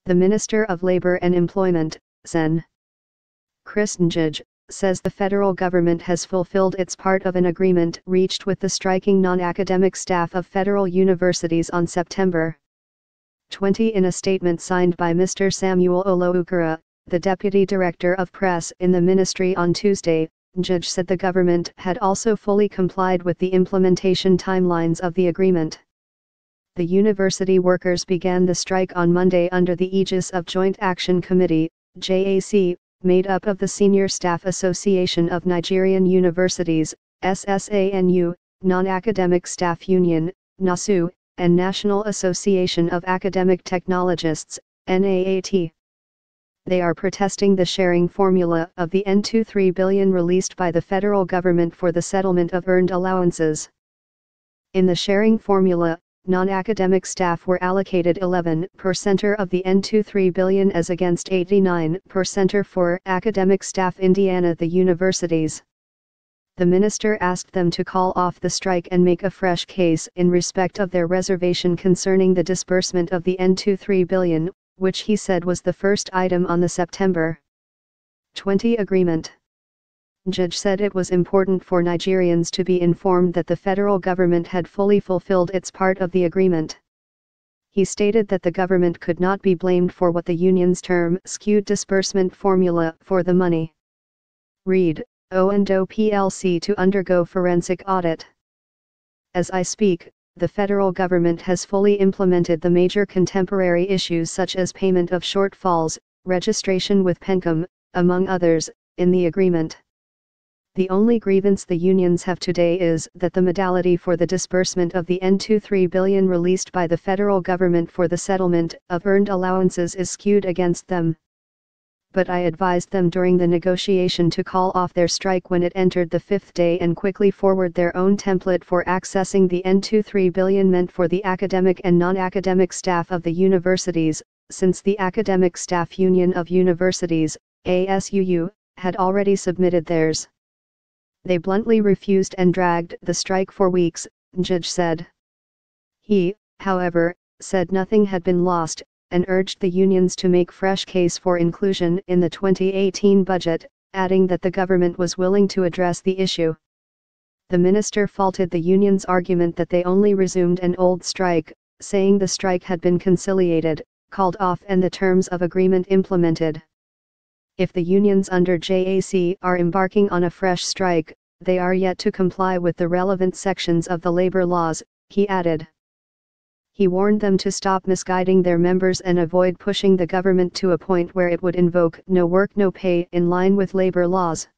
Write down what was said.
The Minister of Labor and Employment, Sen. Chris Ngige, says the federal government has fulfilled its part of an agreement reached with the striking non-academic staff of federal universities on September 20 in a statement signed by Mr. Samuel Oloukura, the Deputy Director of Press in the ministry on Tuesday. Ngige said the government had also fully complied with the implementation timelines of the agreement. The university workers began the strike on Monday under the aegis of Joint Action Committee, JAC, made up of the Senior Staff Association of Nigerian Universities, SSANU, Non-Academic Staff Union, NASU, and National Association of Academic Technologists, NAAT. They are protesting the sharing formula of the N23 billion released by the federal government for the settlement of earned allowances. In the sharing formula, non-academic staff were allocated 11% of the N23 billion as against 89% for academic staff. Indiana. The universities. The minister asked them to call off the strike and make a fresh case in respect of their reservation concerning the disbursement of the N23 billion, which he said was the first item on the September 20 agreement. Ngige said it was important for Nigerians to be informed that the federal government had fully fulfilled its part of the agreement. He stated that the government could not be blamed for what the unions term skewed disbursement formula for the money. Read, O&O PLC to undergo forensic audit. As I speak, the federal government has fully implemented the major contemporary issues such as payment of shortfalls, registration with PENCOM, among others, in the agreement. The only grievance the unions have today is that the modality for the disbursement of the N23 billion released by the federal government for the settlement of earned allowances is skewed against them. But I advised them during the negotiation to call off their strike when it entered the fifth day and quickly forward their own template for accessing the N23 billion meant for the academic and non-academic staff of the universities, since the Academic Staff Union of Universities, ASUU, had already submitted theirs. They bluntly refused and dragged the strike for weeks, Ngige said. He, however, said nothing had been lost, and urged the unions to make fresh case for inclusion in the 2018 budget, adding that the government was willing to address the issue. The minister faulted the unions' argument that they only resumed an old strike, saying the strike had been conciliated, called off and the terms of agreement implemented. If the unions under JAC are embarking on a fresh strike, they are yet to comply with the relevant sections of the labor laws, he added. He warned them to stop misguiding their members and avoid pushing the government to a point where it would invoke no work no pay in line with labor laws.